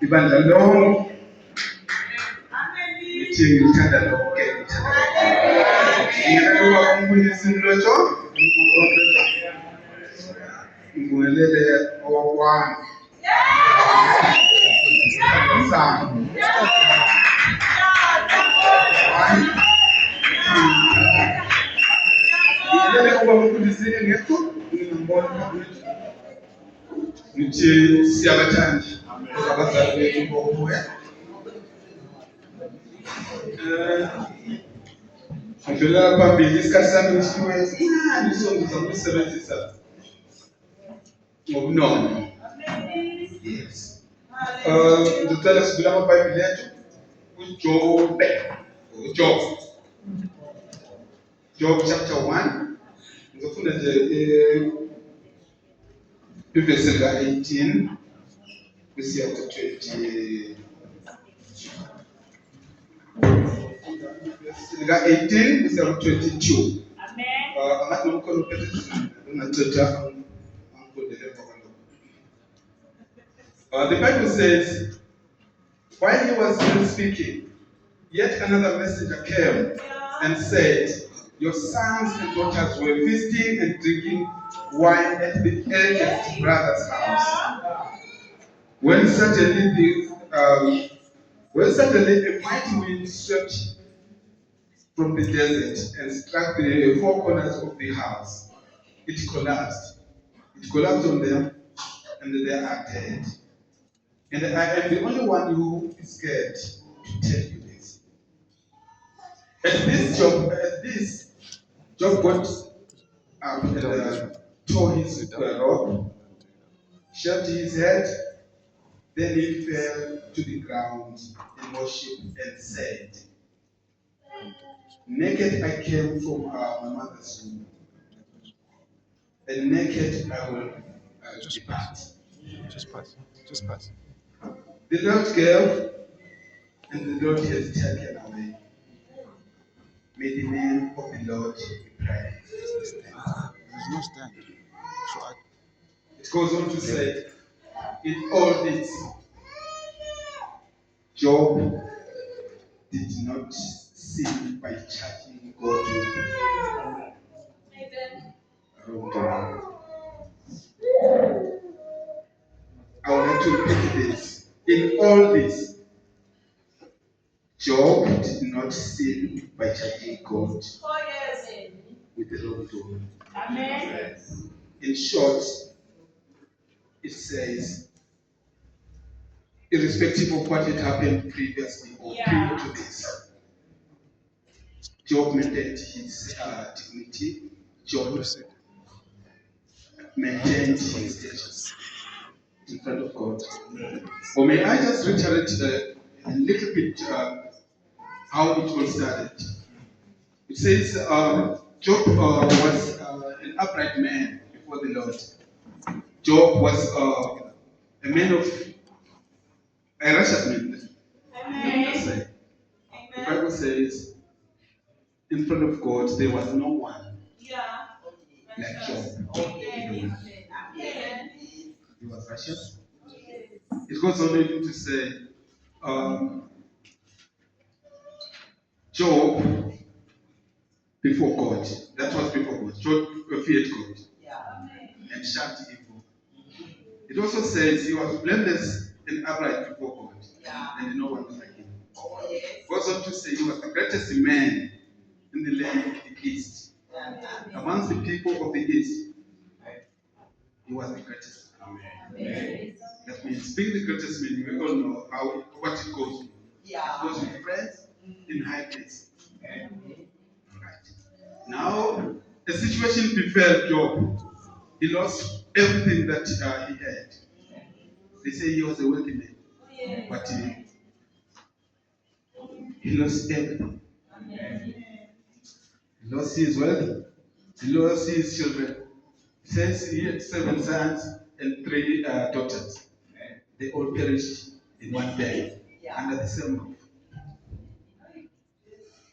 ibandla lonke lithi ngithanda lonke ngiyalwa umfundisi mlotsho ngibongelele okwami sami ngiyalele kuba umfundisi ngekho ngingambona ngithi siyabathanda abazali bethu bokuya ngidlulela phambili isikhathi sami ngisiwe sonke ukusebenzisa ngobunono. Yes. Ngicela sivule amabhayibheli ethu Job chapter 1. Ngizofunda nje ivesi lika-18 kusiya ku-20 lika-18 kusiya ku-22. Angathi nomkhulu uphethe ungacetha angifundele ngokwalo. The Bible says, while he was still speaking, yet another messenger came and said, your sons and daughters were feasting and drinking wine at the eldest brother's house. When suddenly a mighty wind swept from the desert and struck the four corners of the house. It collapsed. It collapsed on them, and they are dead. And I am the only one who is scared to tell you this. At this, Job got up and tore his robe, shaved his head, then he fell to the ground in worship and said, naked I came from my mother's womb, and naked I will depart. Just pass. The Lord gave, and the Lord has taken away. May the name of the Lord be praised. There's no stand. It goes on to say, in all this, Job did not sin by charging God with wrongdoing. I would like to repeat this. In all this, Job did not sin by charging God with the wrongdoing. Amen. In short, it says, irrespective of what had happened previously or prior to this, Job maintained his dignity. Job maintained his status in front of God. Or may I just reiterate a little bit how it all started? It says Job was an upright man before the Lord. Job was a man of a righteous man. Amen. The Bible says, in front of God, there was no one like Job. He was righteous. It goes on even to say, Job before God. That was before God. Job feared God and shunned evil. It also says he was blameless and upright before God, and no one was like him. It goes on to say he was the greatest man in the land of the East. Amongst the people of the East, he was the greatest. That means being the greatest man, we all know what it goes with. It goes with friends in high place. Right. Now, a situation befell Job. He lost everything that he had. They say he was a wealthy man, but he lost everything. He lost his wealth. He lost his children. It says he had 7 sons and 3 daughters. They all perished in one day. under the same roof.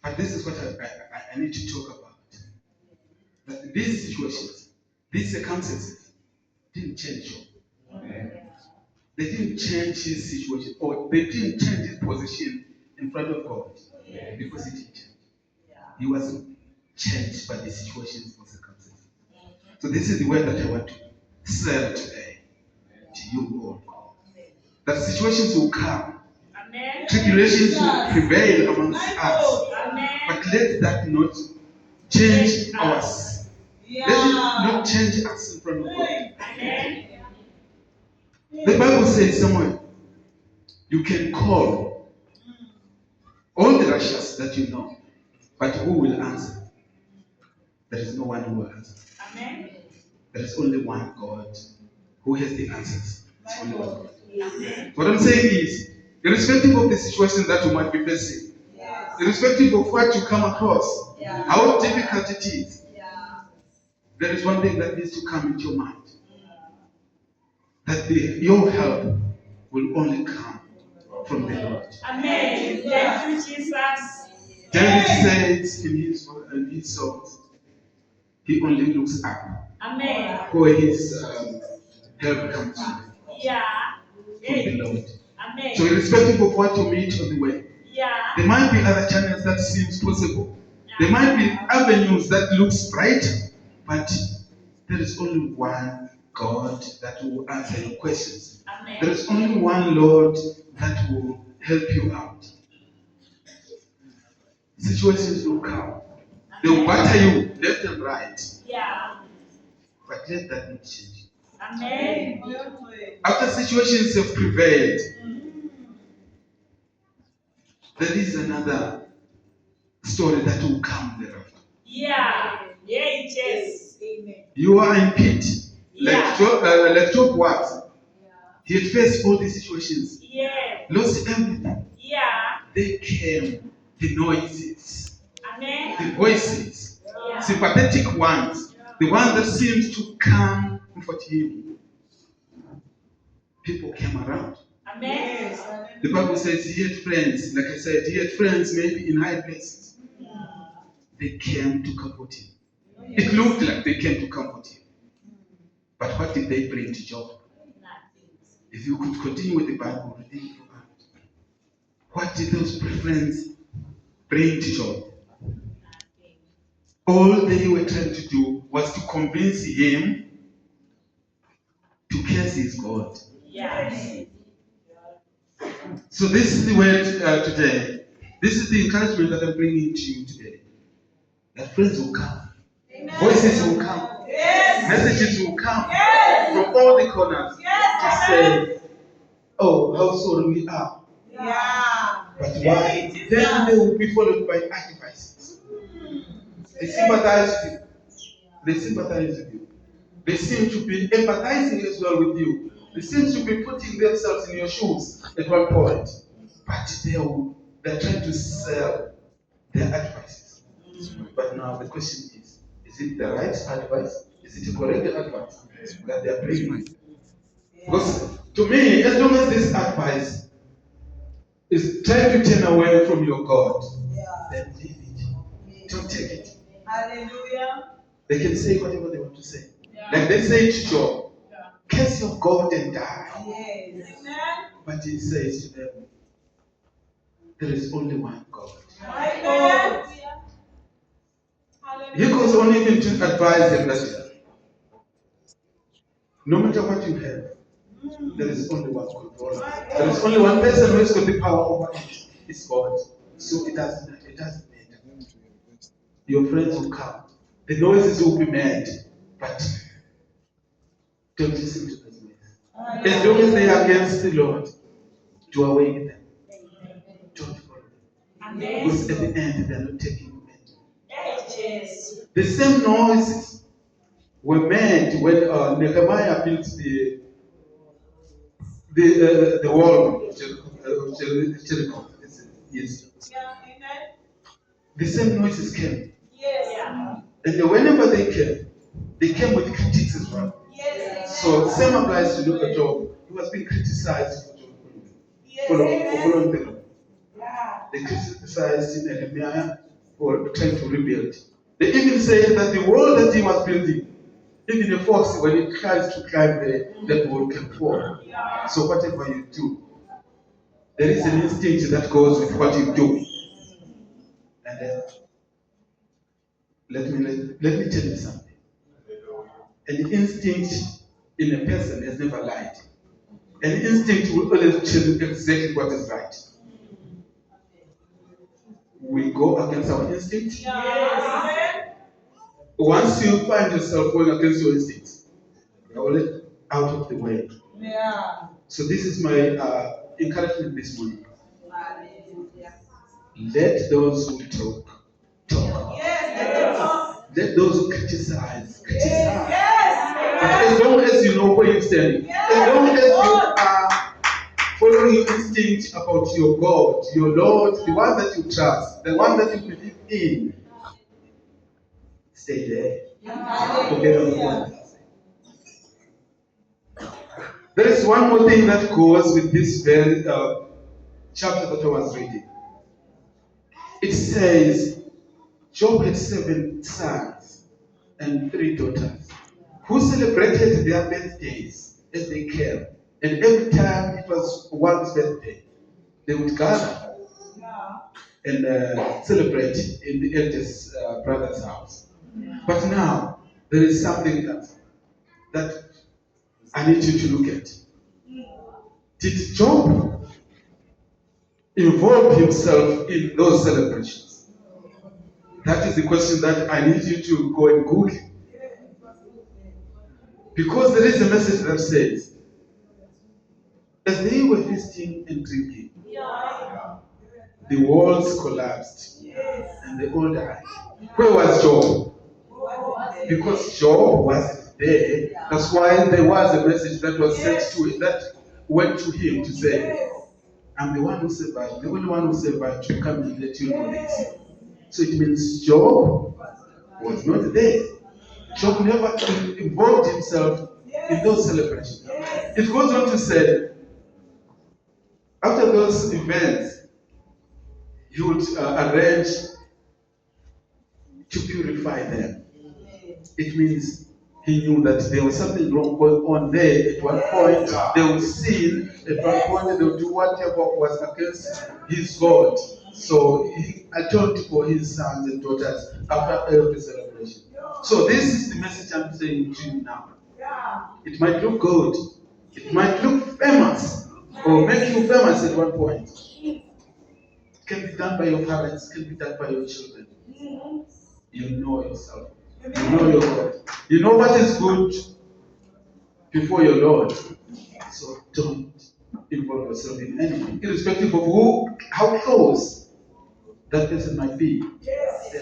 But this is what I need to talk about. That these situations, these circumstances didn't change Job. They didn't change his situation, or they didn't change his position in front of God, because he didn't change. He wasn't changed by the situations or circumstances. So this is the word that I want to sell today to you all. That situations will come, tribulations will prevail amongst us, but let that not change us. Let it not change us in front of God. The Bible says somewhere, you can call all the righteous that you know, but who will answer? There is no one who will answer. There is only one God who has the answers. It's only one God. What I'm saying is, irrespective of the situation that you might be facing, irrespective of what you come across, how difficult it is, there is one thing that needs to come into your mind. That your help will only come from the Lord. Amen. Thank you, Jesus. David says in his songs, he only looks up. Amen. Where his help comes from. From the Lord. Amen. So irrespective of what you meet on the way, there might be other channels that seems possible. There might be avenues that looks bright, but there is only one God that will answer your questions. Amen. There is only one Lord that will help you out. Situations will come. They will batter you left and right. But let that not change. Amen. After situations have prevailed, there is another story that will come thereafter. You are in pit. Like Job was. He had faced all these situations. Lost everything. They came the noises, the voices, sympathetic ones, the ones that seemed to comfort him. People came around. The Bible says he had friends. Like I said, he had friends maybe in high places. They came to comfort him. It looked like they came to comfort him. But what did they bring to Job? If you could continue with the Bible, reading throughout, what did those friends bring to Job? All they were trying to do was to convince him to curse his God. So this is the word today. This is the encouragement that I'm bringing to you today. That friends will come. Voices will come. Messages will come from all the corners to say, oh, how sorry we are. But why? Then they will be followed by advices. They sympathize with you. They sympathize with you. They seem to be empathizing as well with you. They seem to be putting themselves in your shoes at one point. But they're trying to sell their advices. But now the question is it the right advice? Is it the correct advice that they are bringing? Because to me, as long as this advice is trying to turn away from your God, then leave it. Don't take it. Hallelujah. They can say whatever they want to say. Like they say to Job, curse your God and die. But he says to them, there is only one God. He goes on even to advise them that no matter what you have, there is only one controller. There is only one person who has got the power over it. It's God. So it doesn't matter. Your friends will come. The noises will be made. But don't listen to those noises. As long as they are against the Lord, do away with them. Don't follow them. Because at the end, they are not taking you in. The same noises were made when Nehemiah built the wall of Jericho. Yes. The same noises came. And whenever they came with critics as well. So the same applies to Job. He was being criticized for Job. following the law. They criticized Nehemiah for trying to rebuild. They even said that the wall that he was building, even a fox, when it tries to climb the wall, can fall. So whatever you do, there is an instinct that goes with what you do. And let me tell you something. An instinct in a person has never lied. An instinct will always tell you exactly what is right. We go against our instinct. Yes. Once you find yourself going against your instinct, roll it out of the way. Yeah. So this is my encouragement this morning. Let those who talk. Yes. Let those who criticize. Yes. But as long as you know where you're standing, as long as you are following your instinct about your God, your Lord, the one that you trust, the one that you believe in, stay there. Forget about what they say. There is one more thing that goes with this very chapter that I was reading. It says, Job had 7 sons and 3 daughters who celebrated their birthdays as they came. And every time it was one's birthday, they would gather and celebrate in the eldest brother's house. But now, there is something that I need you to look at. Did Job involve himself in those celebrations? That is the question that I need you to go and Google. Because there is a message that says, as they were feasting and drinking, the walls collapsed and they all died. Where was Job? Because Job wasn't there. That's why there was a message that was sent to him, that went to him to say, I'm the one who survived, the only one who survived to come and let you know this. So it means Job was not there. Job never involved himself in those celebrations. It goes on to say, after those events, he would arrange to purify them. It means he knew that there was something wrong going on there. At one point, they would sin. At one point, they would do whatever was against his God. So he atoned for his sons and daughters after every celebration. So this is the message I'm saying to you now. It might look good. It might look famous or make you famous at one point. It can be done by your parents. It can be done by your children. You know yourself. You know your God. You know what is good before your Lord. So don't involve yourself in anything, irrespective of how close that person might be. Yes.